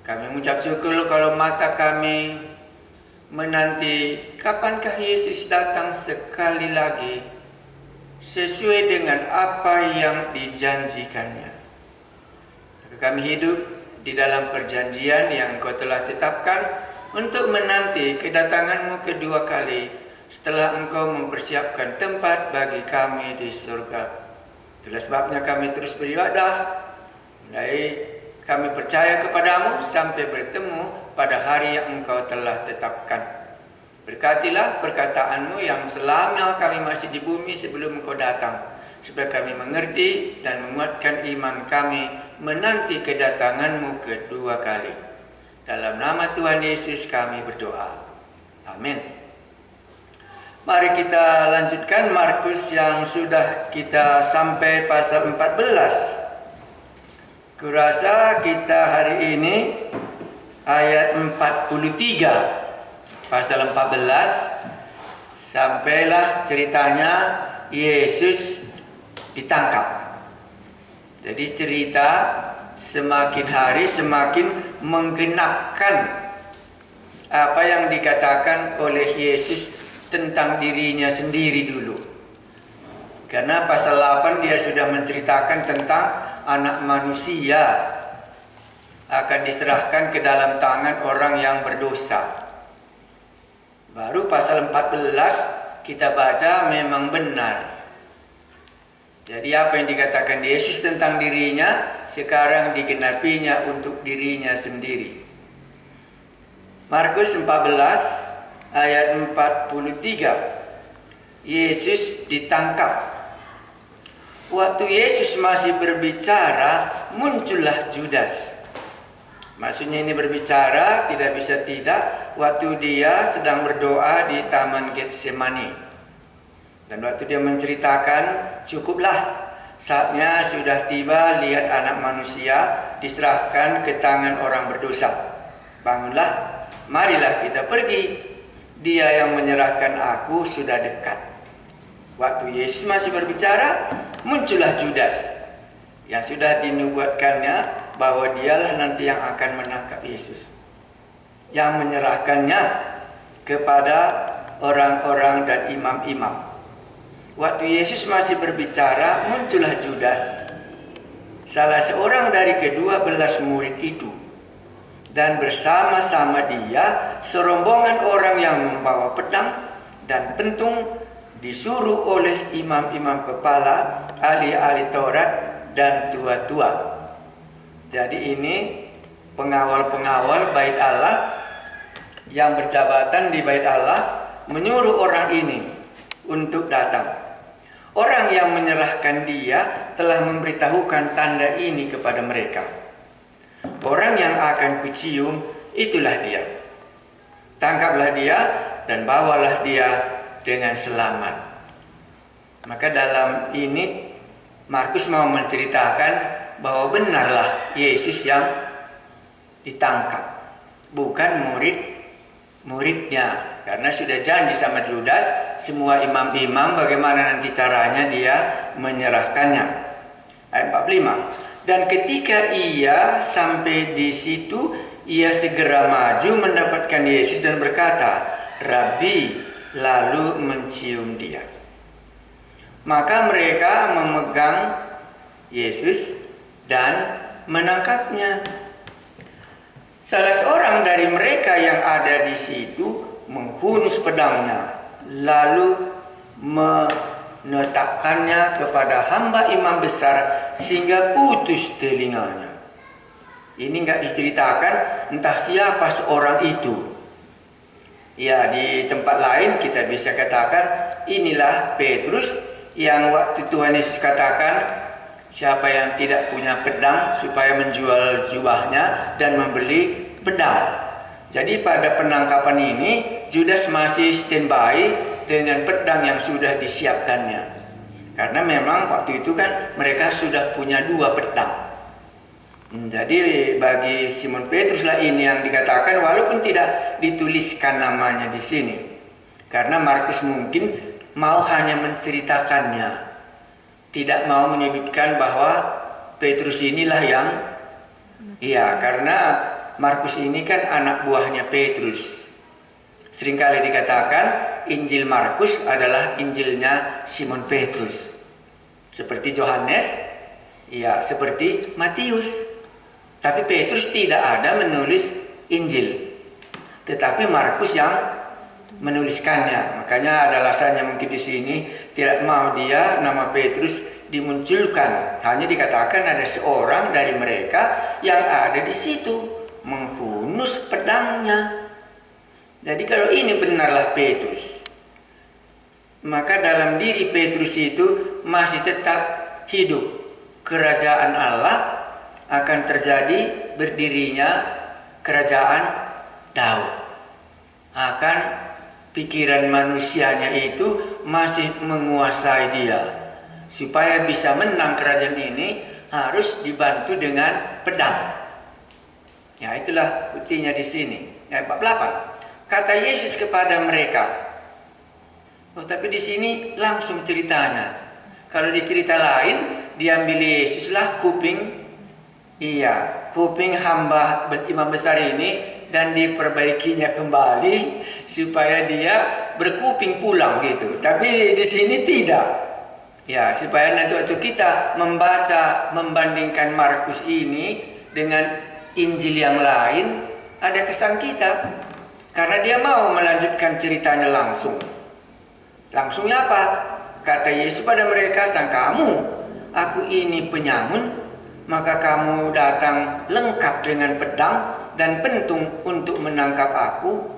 Kami mengucap syukur kalau mata kami menanti kapankah Yesus datang sekali lagi sesuai dengan apa yang dijanjikannya. Kami hidup di dalam perjanjian yang Engkau telah tetapkan untuk menanti kedatangan-Mu kedua kali setelah Engkau mempersiapkan tempat bagi kami di surga. Itulah sebabnya kami terus beribadah, mulai kami percaya kepadamu sampai bertemu pada hari yang Engkau telah tetapkan. Berkatilah perkataan-Mu yang selama kami masih di bumi sebelum Engkau datang, supaya kami mengerti dan menguatkan iman kami menanti kedatangan-Mu kedua kali. Dalam nama Tuhan Yesus kami berdoa. Amin. Mari kita lanjutkan Markus yang sudah kita sampai pasal 14. Kurasa kita hari ini ayat 43 pasal 14 sampailah ceritanya Yesus ditangkap. Jadi cerita semakin hari semakin menggenapkan apa yang dikatakan oleh Yesus tentang dirinya sendiri dulu. Karena pasal 8 dia sudah menceritakan tentang anak manusia akan diserahkan ke dalam tangan orang yang berdosa. Baru pasal 14 kita baca memang benar. Jadi apa yang dikatakan Yesus tentang dirinya sekarang digenapinya untuk dirinya sendiri. Markus 14 ayat 43. Yesus ditangkap. Waktu Yesus masih berbicara, muncullah Judas. Maksudnya ini berbicara tidak bisa tidak waktu dia sedang berdoa di Taman Getsemani. Dan waktu dia menceritakan, cukuplah, saatnya sudah tiba, lihat anak manusia diserahkan ke tangan orang berdosa. Bangunlah, marilah kita pergi. Dia yang menyerahkan aku sudah dekat. Waktu Yesus masih berbicara, muncullah Judas yang sudah dinubuatkannya bahwa dialah nanti yang akan menangkap Yesus, yang menyerahkannya kepada orang-orang dan imam-imam. Waktu Yesus masih berbicara, muncullah Judas, salah seorang dari ke-12 murid itu, dan bersama-sama dia serombongan orang yang membawa pedang dan pentung, disuruh oleh imam-imam kepala, ahli-ahli Taurat dan tua-tua. Jadi ini pengawal-pengawal bait Allah yang berjabatan di bait Allah menyuruh orang ini untuk datang. Orang yang menyerahkan dia telah memberitahukan tanda ini kepada mereka. Orang yang akan kucium itulah dia. Tangkaplah dia dan bawalah dia dengan selamat. Maka dalam ini Markus mau menceritakan bahwa benarlah Yesus yang ditangkap, bukan muridnya. Karena sudah janji sama Judas, semua imam-imam bagaimana nanti caranya dia menyerahkannya. Ayat 45. Dan ketika ia sampai di situ, ia segera maju mendapatkan Yesus dan berkata, "Rabi," lalu mencium dia. Maka mereka memegang Yesus dan menangkapnya. Salah seorang dari mereka yang ada di situ menghunus pedangnya, lalu menetapkannya kepada hamba imam besar sehingga putus telinganya. Ini enggak diceritakan entah siapa seorang itu. Ya, di tempat lain kita bisa katakan inilah Petrus yang waktu Tuhan Yesus katakan siapa yang tidak punya pedang supaya menjual jubahnya dan membeli pedang. Jadi pada penangkapan ini Judas masih standby dengan pedang yang sudah disiapkannya. Karena memang waktu itu kan mereka sudah punya 2 pedang. Jadi bagi Simon Petrus lah ini yang dikatakan walaupun tidak dituliskan namanya di sini. Karena Markus mungkin mau hanya menceritakannya. Tidak mau menyebutkan bahwa Petrus inilah yang karena Markus ini kan anak buahnya Petrus. Seringkali dikatakan Injil Markus adalah Injilnya Simon Petrus. Seperti Yohanes, ya seperti Matius. Tapi Petrus tidak ada menulis Injil. Tetapi Markus yang menuliskannya. Makanya ada alasannya mungkin di sini tidak mau dia nama Petrus dimunculkan. Hanya dikatakan ada seorang dari mereka yang ada di situ menghunus pedangnya. Jadi kalau ini benarlah Petrus, maka dalam diri Petrus itu masih tetap hidup kerajaan Allah, akan terjadi berdirinya kerajaan Daud. Akan pikiran manusianya itu masih menguasai dia. Supaya bisa menang kerajaan ini harus dibantu dengan pedang. Ya, itulah buktinya di sini. Ayat 48. Kata Yesus kepada mereka. Oh, tapi di sini langsung ceritanya. Kalau di cerita lain diambil Yesuslah kuping, kuping hamba imam besar ini dan diperbaikinya kembali supaya dia berkuping pulang gitu. Tapi di sini tidak. Ya, supaya nanti waktu kita membaca, membandingkan Markus ini dengan Injil yang lain, ada kesan kita. Karena dia mau melanjutkan ceritanya langsung. Langsungnya apa? Kata Yesus pada mereka, sangkamu aku ini penyamun, maka kamu datang lengkap dengan pedang dan pentung untuk menangkap aku.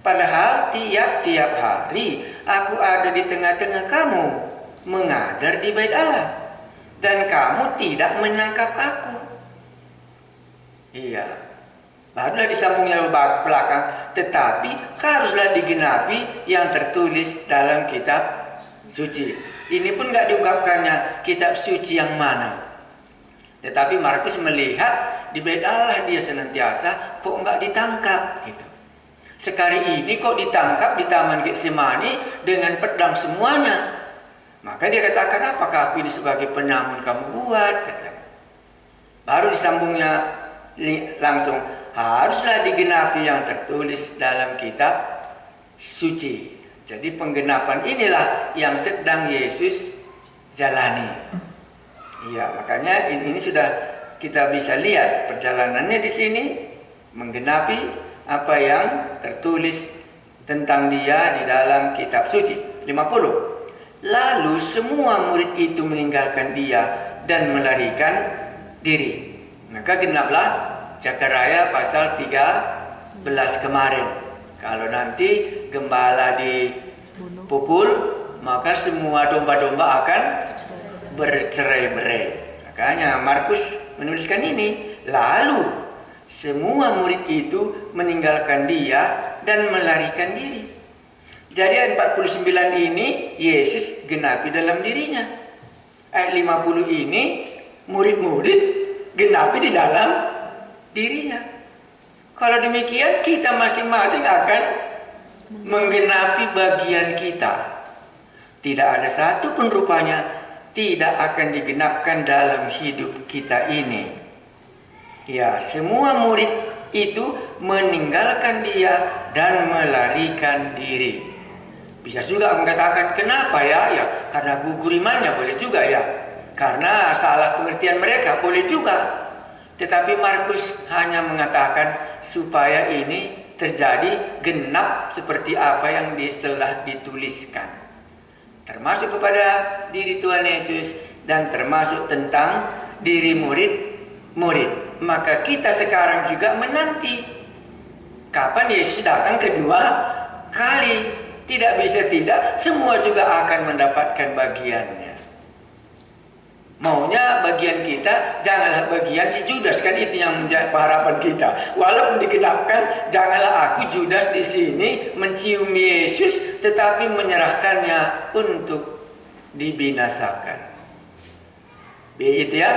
Padahal tiap-tiap hari aku ada di tengah-tengah kamu, mengajar di bait Allah, dan kamu tidak menangkap aku. Iya, barulah disambungnya belakang, tetapi haruslah digenapi yang tertulis dalam kitab suci. Ini pun nggak diungkapkannya kitab suci yang mana. Tetapi Markus melihat di bait Allah dia senantiasa, kok nggak ditangkap gitu. Sekali ini kok ditangkap di Taman Getsemani dengan pedang semuanya. Maka dia katakan, apakah aku ini sebagai penyamun kamu buat? Kata. Baru disambungnya langsung, haruslah digenapi yang tertulis dalam kitab suci. Jadi penggenapan inilah yang sedang Yesus jalani. Iya, makanya ini sudah kita bisa lihat perjalanannya di sini menggenapi apa yang tertulis tentang dia di dalam kitab suci. 50. Lalu semua murid itu meninggalkan dia dan melarikan diri. Maka genaplah Zakaria pasal 13 kemarin. Kalau nanti gembala dipukul, maka semua domba-domba akan bercerai-berai. Makanya Markus menuliskan ini. Lalu semua murid itu meninggalkan dia dan melarikan diri. Jadi ayat 49 ini Yesus genapi dalam dirinya. Ayat 50 ini murid-murid genapi di dalam dirinya. Kalau demikian kita masing-masing akan menggenapi bagian kita. Tidak ada satu pun rupanya tidak akan digenapkan dalam hidup kita ini. Ya, semua murid itu meninggalkan dia dan melarikan diri. Bisa juga mengatakan kenapa ya? Ya karena gugur imannya, boleh juga ya. Karena salah pengertian mereka, boleh juga. Tetapi Markus hanya mengatakan supaya ini terjadi genap seperti apa yang telah dituliskan. Termasuk kepada diri Tuhan Yesus dan termasuk tentang diri murid-murid. Maka kita sekarang juga menanti kapan Yesus datang kedua kali. Tidak bisa tidak, semua juga akan mendapatkan bagiannya. Maunya bagian kita janganlah bagian si Judas, kan itu yang menjadi harapan kita. Walaupun digenapkan, janganlah aku Judas di sini mencium Yesus tetapi menyerahkannya untuk dibinasakan. Begitu ya.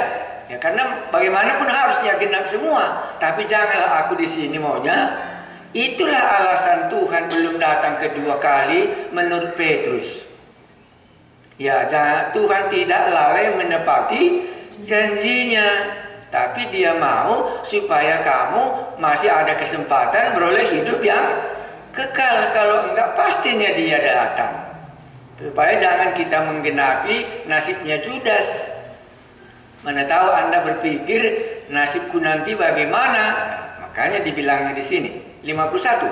Ya karena bagaimanapun harusnya genap semua, tapi janganlah aku di sini maunya. Itulah alasan Tuhan belum datang kedua kali menurut Petrus. Ya, Tuhan tidak lalai menepati janjinya. tapi dia mau supaya kamu masih ada kesempatan beroleh hidup yang kekal. Kalau enggak, pastinya dia datang. Supaya jangan kita menggenapi nasibnya Judas. Mana tahu Anda berpikir nasibku nanti bagaimana? Nah, makanya dibilangnya di sini 51.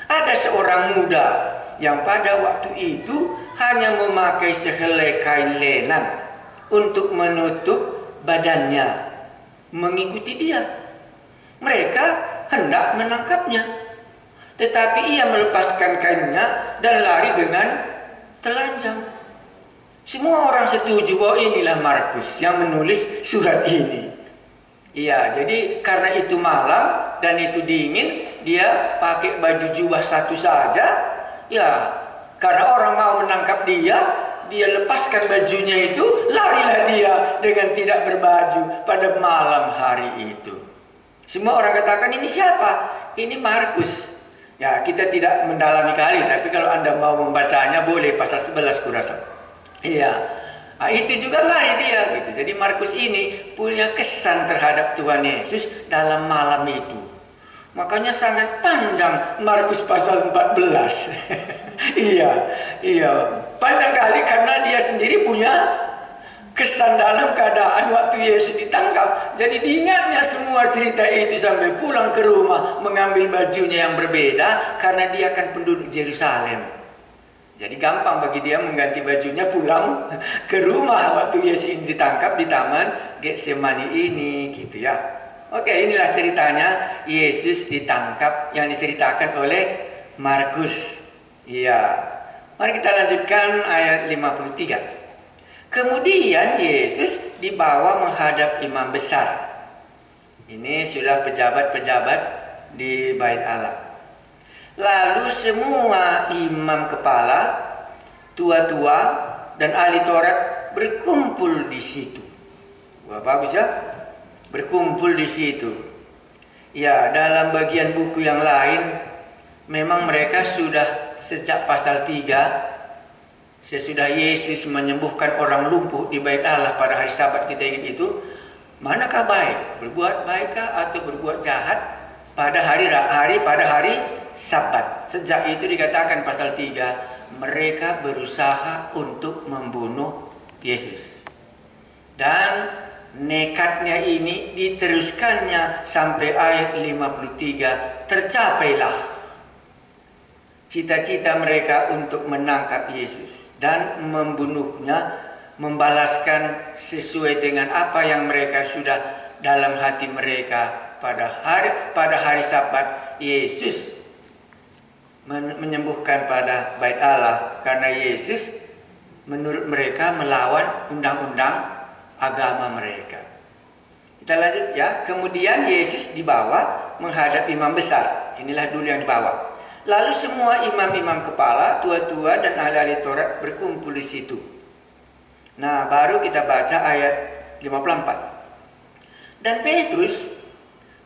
Ada seorang muda yang pada waktu itu hanya memakai sehelai kain lenan untuk menutup badannya, mengikuti dia. Mereka hendak menangkapnya, tetapi ia melepaskan kainnya dan lari dengan telanjang. Semua orang setuju bahwa inilah Markus yang menulis surat ini. Iya, jadi karena itu malam dan itu dingin, dia pakai baju jubah satu saja. Ya, karena orang mau menangkap dia lepaskan bajunya itu, larilah dia dengan tidak berbaju pada malam hari itu. Semua orang katakan, ini siapa? Ini Markus. Ya, kita tidak mendalami kali, tapi kalau Anda mau membacanya boleh, pasal 11 kurasa. Iya, nah, itu juga lari dia gitu. Jadi Markus ini punya kesan terhadap Tuhan Yesus dalam malam itu. Makanya sangat panjang Markus pasal 14. Iya, panjang kali karena dia sendiri punya kesan dalam keadaan waktu Yesus ditangkap. Jadi diingatnya semua cerita itu sampai pulang ke rumah mengambil bajunya yang berbeda karena dia akan penduduk Yerusalem. Jadi gampang bagi dia mengganti bajunya pulang ke rumah waktu Yesus ini ditangkap di taman Getsemani ini, gitu ya. Oke, inilah ceritanya Yesus ditangkap yang diceritakan oleh Markus. Iya. Mari kita lanjutkan ayat 53. Kemudian Yesus dibawa menghadap imam besar. Ini sudah pejabat-pejabat di Bait Allah. Lalu semua imam kepala, tua-tua, dan ahli Taurat berkumpul di situ. Wah, bagus ya, berkumpul di situ. Ya, dalam bagian buku yang lain, memang mereka sudah sejak pasal 3, sesudah Yesus menyembuhkan orang lumpuh di Bait Allah pada hari Sabat, kita ingat itu, manakah baik, berbuat baikkah atau berbuat jahat pada hari Sabat. Sejak itu dikatakan pasal 3, mereka berusaha untuk membunuh Yesus. Dan nekatnya ini diteruskannya sampai ayat 53, tercapailah cita-cita mereka untuk menangkap Yesus dan membunuhnya, membalaskan sesuai dengan apa yang mereka sudah dalam hati mereka pada hari Sabat. Yesus menyembuhkan pada Bait Allah karena Yesus menurut mereka melawan undang-undang agama mereka. Kita lanjut ya. Kemudian Yesus dibawa menghadap imam besar. Inilah dulu yang dibawa. Lalu semua imam-imam kepala, tua-tua dan ahli-ahli Taurat berkumpul di situ. Nah, baru kita baca ayat 54. Dan Petrus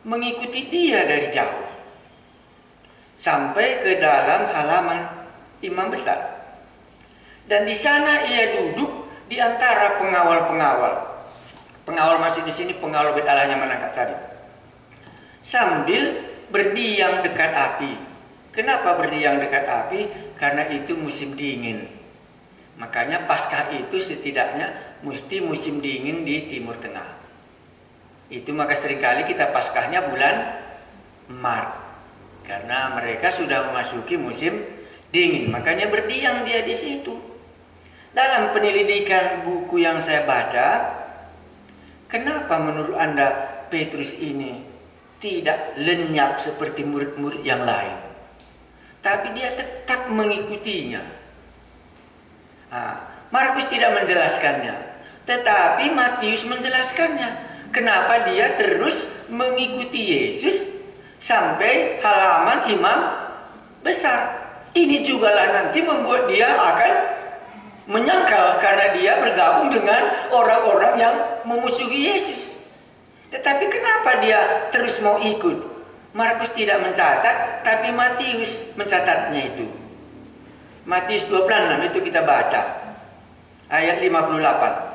mengikuti dia dari jauh sampai ke dalam halaman imam besar. Dan di sana ia duduk di antara pengawal-pengawal. Pengawal masuk di sini pengawal Bait Allah yang menangkap tadi. Sambil berdiam dekat api. Kenapa berdiam dekat api? Karena itu musim dingin. Makanya Paskah itu setidaknya mesti musim dingin di Timur Tengah. Itu maka seringkali kita Paskahnya bulan Maret. Karena mereka sudah memasuki musim dingin, makanya berdiam dia di situ. Dalam penyelidikan buku yang saya baca, kenapa menurut Anda Petrus ini tidak lenyap seperti murid-murid yang lain, tapi dia tetap mengikutinya? Markus tidak menjelaskannya, tetapi Matius menjelaskannya. Kenapa dia terus mengikuti Yesus sampai halaman imam besar. Ini jugalah nanti membuat dia akan menyangkal karena dia bergabung dengan orang-orang yang memusuhi Yesus. Tetapi kenapa dia terus mau ikut? Markus tidak mencatat, tapi Matius mencatatnya itu. Matius 26 itu kita baca ayat 58.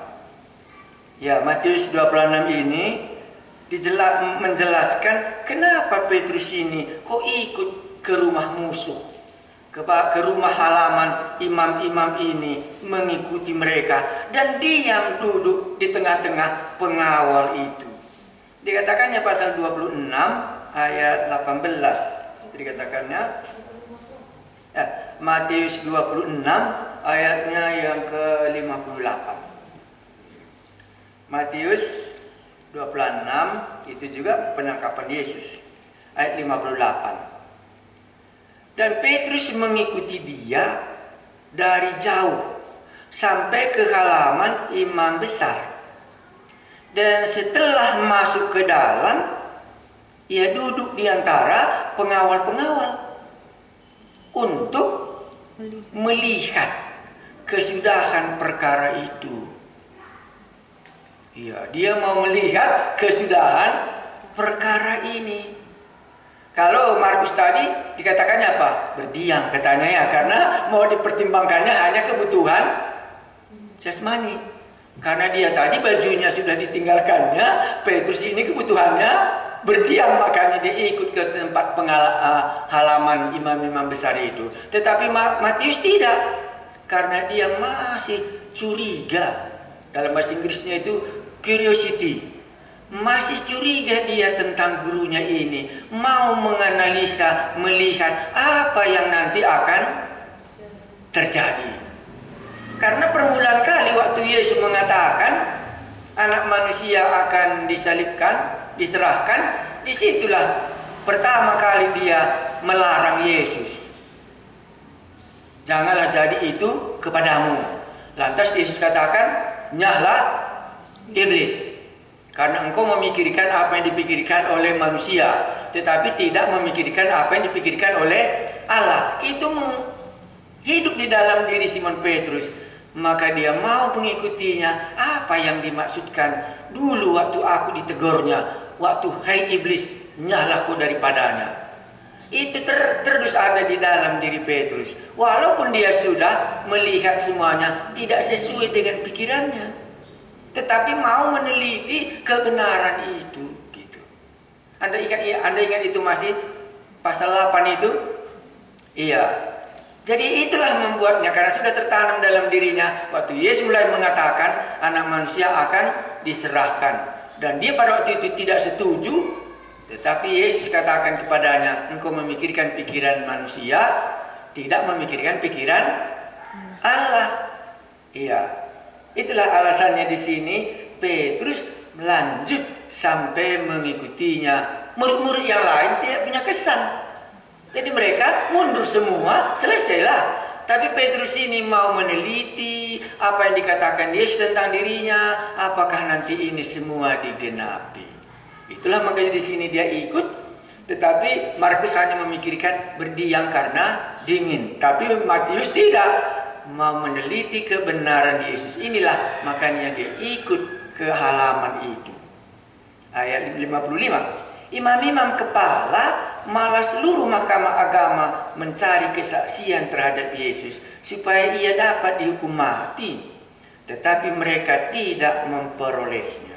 Ya, Matius 26 ini menjelaskan kenapa Petrus ini kok ikut ke rumah musuh, ke rumah halaman imam-imam ini, mengikuti mereka dan diam duduk di tengah-tengah pengawal itu. Dikatakannya pasal 26 ayat 18. Dikatakannya Matius 26 ayatnya yang ke-58. Matius 26 itu juga penangkapan Yesus ayat 58. Dan Petrus mengikuti dia dari jauh sampai ke halaman imam besar. Dan setelah masuk ke dalam, ia duduk di antara pengawal-pengawal untuk melihat kesudahan perkara itu. Ya, dia mau melihat kesudahan perkara ini. Kalau Markus tadi dikatakannya apa? Berdiam katanya ya, karena mau dipertimbangkannya hanya kebutuhan jasmani. Karena dia tadi bajunya sudah ditinggalkannya, Petrus ini kebutuhannya berdiam, makanya dia ikut ke tempat halaman imam-imam besar itu. Tetapi Matius tidak, karena dia masih curiga. Dalam bahasa Inggrisnya itu curiosity. Masih curiga dia tentang gurunya ini, mau menganalisa, melihat apa yang nanti akan terjadi. Karena permulaan kali waktu Yesus mengatakan anak manusia akan disalibkan, diserahkan, disitulah pertama kali dia melarang Yesus. Janganlah jadi itu kepadamu. Lantas Yesus katakan, nyahlah iblis. Karena engkau memikirkan apa yang dipikirkan oleh manusia, tetapi tidak memikirkan apa yang dipikirkan oleh Allah. Itu hidup di dalam diri Simon Petrus. Maka dia mau mengikutinya apa yang dimaksudkan dulu waktu aku ditegurnya, waktu hai iblis, nyahlah kau daripadanya. Itu terus ada di dalam diri Petrus. Walaupun dia sudah melihat semuanya tidak sesuai dengan pikirannya, tetapi mau meneliti kebenaran itu gitu. Anda ingat itu masih pasal 8 itu? Iya. Jadi itulah membuatnya, karena sudah tertanam dalam dirinya. Waktu Yesus mulai mengatakan anak manusia akan diserahkan, dan dia pada waktu itu tidak setuju, tetapi Yesus katakan kepadanya, engkau memikirkan pikiran manusia, tidak memikirkan pikiran Allah. Iya. Itulah alasannya di sini Petrus melanjut sampai mengikutinya. Murid-murid yang lain tidak punya kesan. Jadi mereka mundur semua, selesailah. Tapi Petrus ini mau meneliti apa yang dikatakan Yesus tentang dirinya, apakah nanti ini semua digenapi. Itulah makanya di sini dia ikut. Tetapi Markus hanya memikirkan berdiam karena dingin. Tapi Matius tidak, mau meneliti kebenaran Yesus. Inilah makanya dia ikut ke halaman itu. Ayat 55. Imam-imam kepala malah seluruh mahkamah agama mencari kesaksian terhadap Yesus supaya ia dapat dihukum mati, tetapi mereka tidak memperolehnya.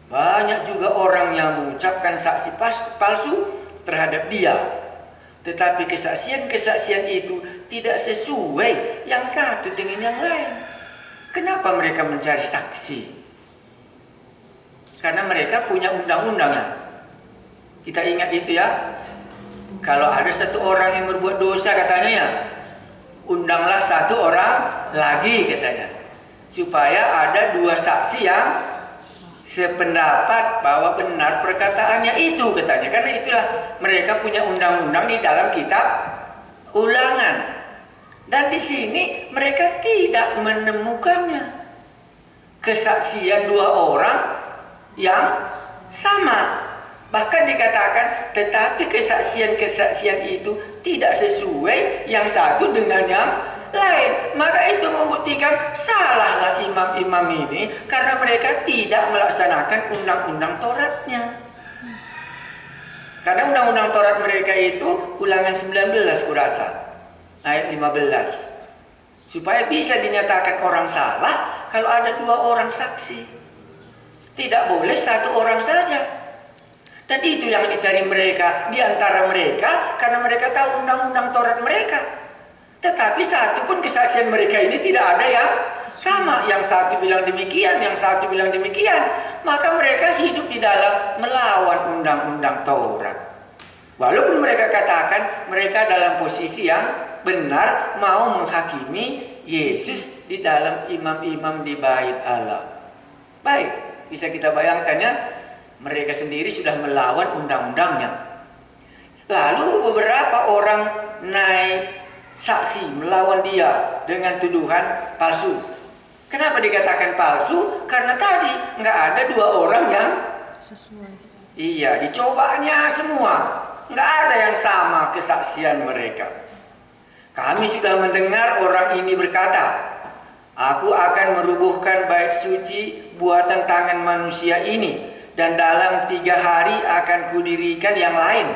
Banyak juga orang yang mengucapkan saksi palsu terhadap dia, tetapi kesaksian-kesaksian itu tidak sesuai yang satu dengan yang lain. Kenapa mereka mencari saksi? Karena mereka punya undang-undangnya. Kita ingat itu ya. Kalau ada satu orang yang berbuat dosa katanya ya, undanglah satu orang lagi katanya. Supaya ada dua saksi yang sependapat bahwa benar perkataannya itu katanya. Karena itulah mereka punya undang-undang di dalam kitab Ulangan. Dan di sini mereka tidak menemukannya. Kesaksian dua orang yang sama. Bahkan dikatakan, tetapi kesaksian-kesaksian itu tidak sesuai yang satu dengan yang lain. Maka itu membuktikan salahlah imam-imam ini, karena mereka tidak melaksanakan undang-undang Tauratnya. Karena undang-undang Taurat mereka itu Ulangan 19 kurasa, ayat 15. Supaya bisa dinyatakan orang salah kalau ada dua orang saksi. Tidak boleh satu orang saja. Dan itu yang dicari mereka di antara mereka, karena mereka tahu undang-undang Taurat mereka. Tetapi satu pun kesaksian mereka ini tidak ada yang sama. Yang satu bilang demikian, yang satu bilang demikian. Maka mereka hidup di dalam melawan undang-undang Taurat. Walaupun mereka katakan mereka dalam posisi yang benar, mau menghakimi Yesus di dalam imam-imam di bait Allah. Baik, bisa kita bayangkan ya, mereka sendiri sudah melawan undang-undangnya. Lalu beberapa orang naik saksi melawan dia dengan tuduhan palsu. Kenapa dikatakan palsu? Karena tadi nggak ada dua orang yang sesuai. Iya, dicobanya semua. Nggak ada yang sama kesaksian mereka. Kami sudah mendengar orang ini berkata, "Aku akan merubuhkan bait suci buatan tangan manusia ini, dan dalam 3 hari akan kudirikan yang lain,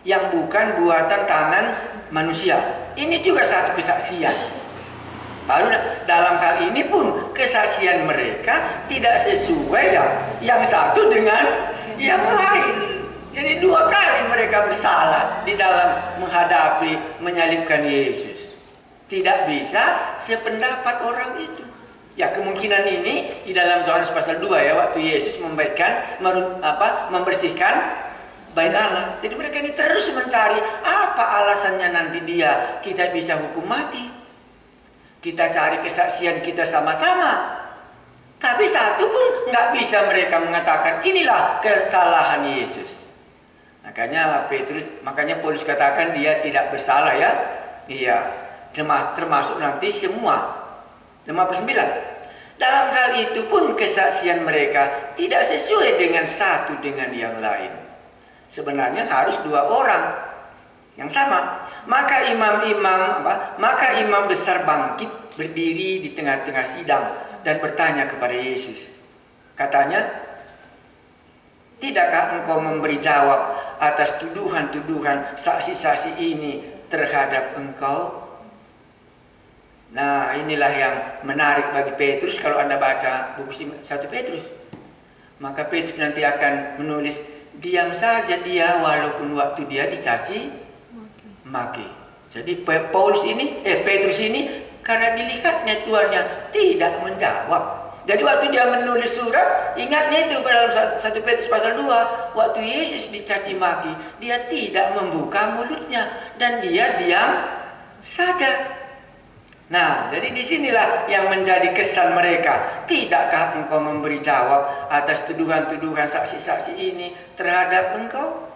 yang bukan buatan tangan manusia." Ini juga satu kesaksian. Lalu dalam hal ini pun kesaksian mereka tidak sesuai ya, yang satu dengan yang lain. Jadi 2 kali mereka bersalah di dalam menghadapi menyalibkan Yesus. Tidak bisa sependapat orang itu. Ya, kemungkinan ini di dalam Yohanes pasal 2 ya, waktu Yesus membersihkan bait Allah. Jadi mereka ini terus mencari apa alasannya nanti kita bisa hukum mati. Kita cari kesaksian kita sama-sama. Tapi satu pun nggak bisa mereka mengatakan inilah kesalahan Yesus. Makanya Paulus katakan dia tidak bersalah ya. Iya, termasuk nanti semua. 59. Dalam hal itu pun kesaksian mereka tidak sesuai dengan satu dengan yang lain. Sebenarnya harus 2 orang yang sama. Maka imam besar bangkit berdiri di tengah-tengah sidang dan bertanya kepada Yesus. Katanya, "Tidakkah engkau memberi jawab atas tuduhan-tuduhan saksi-saksi ini terhadap engkau?" Nah, inilah yang menarik bagi Petrus kalau Anda baca buku 1 Petrus. Maka Petrus nanti akan menulis, diam saja dia walaupun waktu dia dicaci maki. Jadi Petrus ini karena dilihatnya tuannya tidak menjawab. Jadi waktu dia menulis surat, ingatnya itu dalam 1 Petrus pasal 2, waktu Yesus dicaci maki, dia tidak membuka mulutnya dan dia diam saja. Nah, jadi disinilah yang menjadi kesan mereka. Tidakkah engkau memberi jawab atas tuduhan-tuduhan saksi-saksi ini terhadap engkau?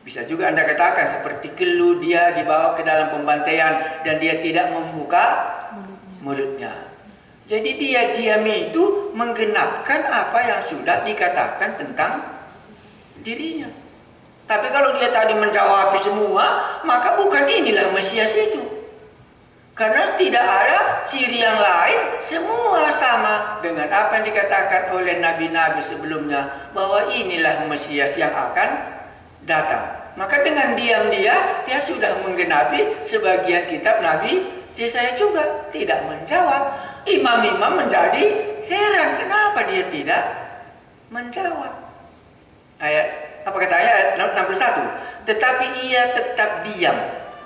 Bisa juga Anda katakan seperti keluh dia dibawa ke dalam pembantaian dan dia tidak membuka mulutnya. Jadi dia diam itu menggenapkan apa yang sudah dikatakan tentang dirinya. Tapi kalau dia tadi menjawab semua, maka bukan inilah Mesias itu. Karena tidak ada ciri yang lain, semua sama dengan apa yang dikatakan oleh nabi-nabi sebelumnya, bahwa inilah Mesias yang akan datang. Maka dengan diam dia sudah menggenapi sebagian kitab Nabi Yesaya juga tidak menjawab. Imam-imam menjadi heran kenapa dia tidak menjawab. Apa kata ayat 61? Tetapi ia tetap diam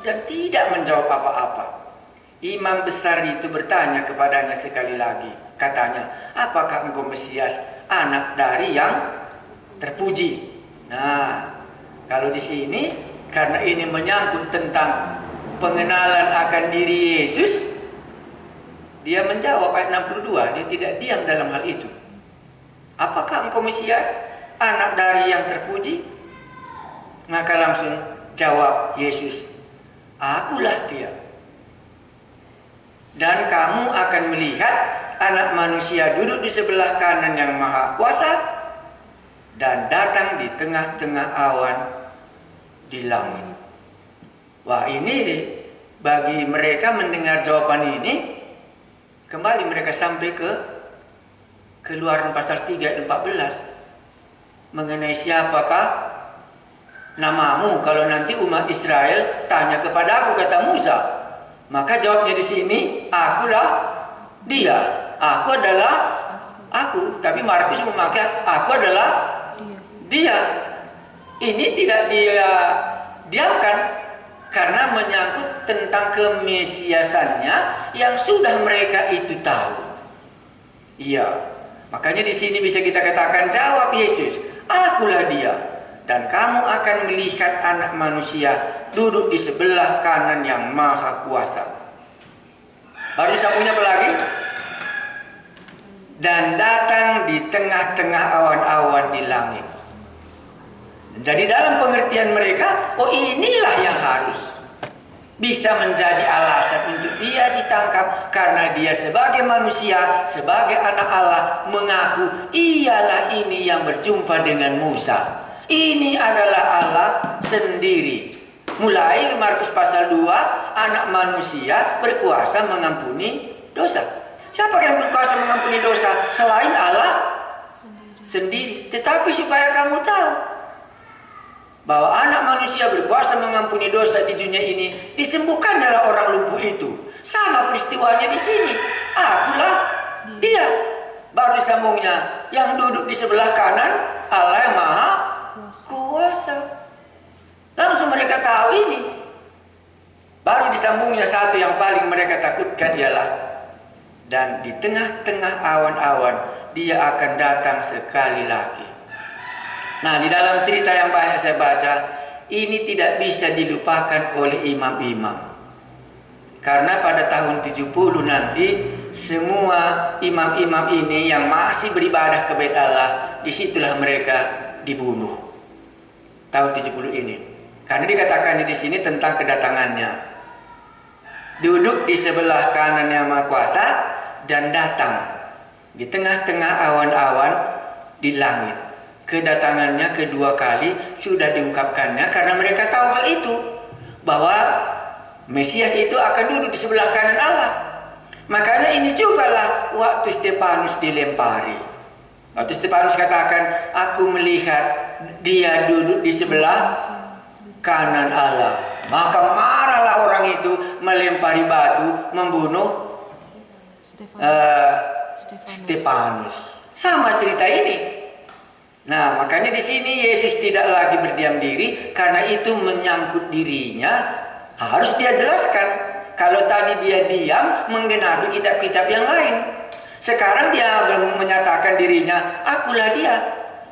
dan tidak menjawab apa-apa. Imam besar itu bertanya kepadanya sekali lagi. Katanya, apakah engkau Mesias, anak dari yang terpuji? Nah, kalau di sini karena ini menyangkut tentang pengenalan akan diri Yesus, dia menjawab ayat 62, dia tidak diam dalam hal itu. Apakah engkau Mesias, anak dari yang terpuji? Maka langsung jawab Yesus, akulah dia. Dan kamu akan melihat anak manusia duduk di sebelah kanan yang maha kuasa dan datang di tengah-tengah awan di langit. Wah, ini bagi mereka mendengar jawaban ini, kembali mereka sampai ke Keluaran pasal 3 ayat 14. Mengenai siapakah namamu kalau nanti umat Israel tanya kepada aku, kata Musa. Maka jawabnya di sini, akulah dia. Aku adalah aku, tapi Markus memakai aku adalah dia. Ini tidak dia diamkan karena menyangkut tentang kemesiasannya yang sudah mereka itu tahu. Iya, makanya di sini bisa kita katakan, jawab Yesus, akulah dia, dan kamu akan melihat Anak Manusia duduk di sebelah kanan yang Maha Kuasa. Baru disambungnya apa lagi? Dan datang di tengah-tengah awan-awan di langit. Jadi dalam pengertian mereka, oh inilah yang harus bisa menjadi alasan untuk dia ditangkap, karena dia sebagai manusia, sebagai anak Allah mengaku ialah ini yang berjumpa dengan Musa. Ini adalah Allah sendiri. Mulai Markus pasal 2, Anak Manusia berkuasa mengampuni dosa. Siapa yang berkuasa mengampuni dosa selain Allah sendiri? Tetapi supaya kamu tahu bahwa Anak Manusia berkuasa mengampuni dosa di dunia ini, disembuhkan adalah orang lumpuh itu. Sama peristiwanya di sini. Akulah dia. Baru disambungnya, yang duduk di sebelah kanan Allah yang Maha Kuasa. Langsung mereka tahu ini. Baru disambungnya satu yang paling mereka takutkan ialah, dan di tengah-tengah awan-awan dia akan datang sekali lagi. Nah, di dalam cerita yang banyak saya baca, ini tidak bisa dilupakan oleh imam-imam. Karena pada tahun 70 nanti, semua imam-imam ini yang masih beribadah ke Bait Allah, disitulah mereka dibunuh. Tahun 70 ini. Karena dikatakannya di sini tentang kedatangannya. Duduk di sebelah kanan yang Maha Kuasa dan datang di tengah-tengah awan-awan di langit. Kedatangannya kedua kali sudah diungkapkannya karena mereka tahu hal itu, bahwa Mesias itu akan duduk di sebelah kanan Allah. Makanya ini jugalah waktu Stefanus dilempari. Waktu Stefanus katakan, aku melihat dia duduk di sebelah kanan Allah. Maka marahlah orang itu, melempari batu, membunuh Stefanus. Sama cerita ini. Nah, makanya di sini Yesus tidak lagi berdiam diri, karena itu menyangkut dirinya, harus dia jelaskan. Kalau tadi dia diam menggenapi kitab-kitab yang lain, sekarang dia menyatakan dirinya, akulah dia.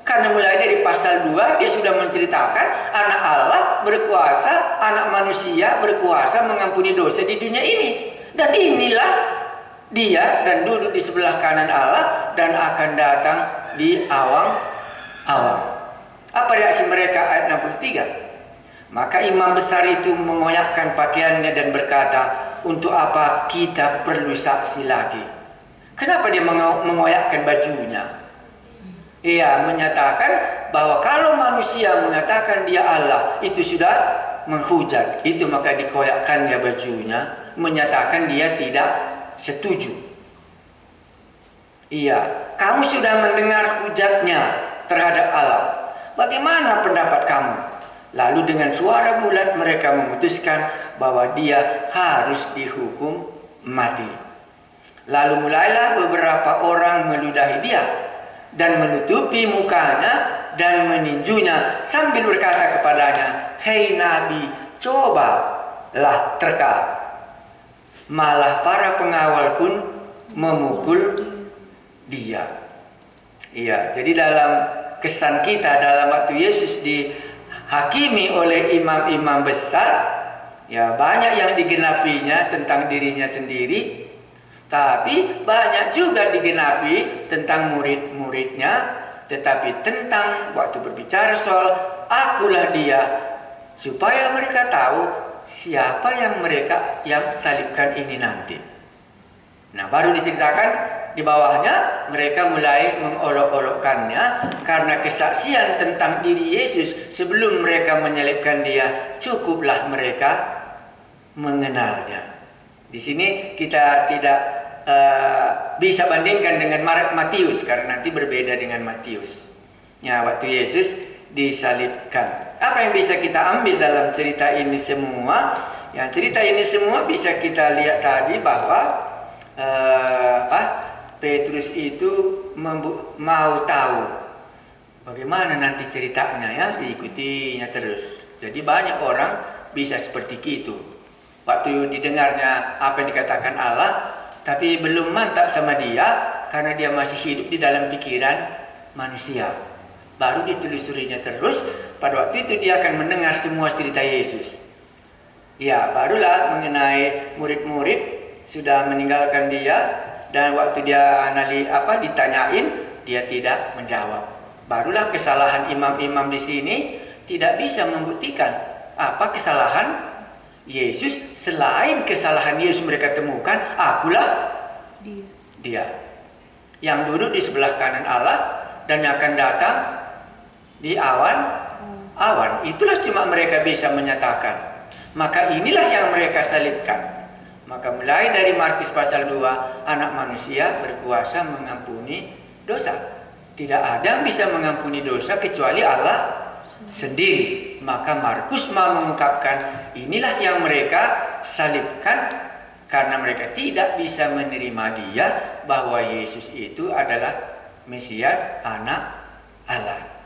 Karena mulai dari pasal 2 dia sudah menceritakan anak Allah berkuasa, anak manusia berkuasa mengampuni dosa di dunia ini. Dan inilah dia, dan duduk di sebelah kanan Allah, dan akan datang di awang-awang. Apa reaksi mereka? Ayat 63. Maka imam besar itu mengoyakkan pakaiannya dan berkata, untuk apa kita perlu saksi lagi? Kenapa dia mengoyakkan bajunya? Ia menyatakan bahwa kalau manusia mengatakan dia Allah, itu sudah menghujat. Itu maka dikoyakkannya bajunya, menyatakan dia tidak setuju. Iya, kamu sudah mendengar hujatnya terhadap Allah. Bagaimana pendapat kamu? Lalu dengan suara bulat mereka memutuskan bahwa dia harus dihukum mati. Lalu mulailah beberapa orang meludahi dia dan menutupi mukanya dan meninjunya sambil berkata kepadanya, hei Nabi, cobalah terka. Malah para pengawal pun memukul dia. Iya, jadi dalam kesan kita dalam waktu Yesus dihakimi oleh imam-imam besar, ya banyak yang digenapinya tentang dirinya sendiri, tapi banyak juga digenapi tentang murid-muridnya, tetapi tentang waktu berbicara soal akulah dia, supaya mereka tahu siapa yang mereka yang salibkan ini nanti. Nah, baru diceritakan di bawahnya mereka mulai mengolok-olokkannya karena kesaksian tentang diri Yesus sebelum mereka menyalibkan dia, cukuplah mereka mengenalnya. Di sini kita tidak bisa bandingkan dengan Matius karena nanti berbeda dengan Matius. Ya, waktu Yesus disalibkan. Apa yang bisa kita ambil dalam cerita ini semua? Ya, cerita ini semua bisa kita lihat tadi bahwa Petrus itu mau tahu bagaimana nanti ceritanya ya, diikutinya terus. Jadi banyak orang bisa seperti itu. Waktu didengarnya apa yang dikatakan Allah, tapi belum mantap sama dia karena dia masih hidup di dalam pikiran manusia. Baru ditelusurinya terus, pada waktu itu dia akan mendengar semua cerita Yesus. Ya, barulah mengenai murid-murid sudah meninggalkan dia, dan waktu dia ditanyain, dia tidak menjawab. Barulah kesalahan imam-imam di sini tidak bisa membuktikan apa kesalahan Yesus. Selain kesalahan Yesus mereka temukan, akulah dia yang duduk di sebelah kanan Allah dan yang akan datang di awan. Itulah cuma mereka bisa menyatakan. Maka inilah yang mereka salibkan. Maka mulai dari Markus pasal 2, anak manusia berkuasa mengampuni dosa. Tidak ada yang bisa mengampuni dosa kecuali Allah sendiri. Maka Markus mau mengungkapkan inilah yang mereka salibkan karena mereka tidak bisa menerima dia bahwa Yesus itu adalah Mesias, anak Allah.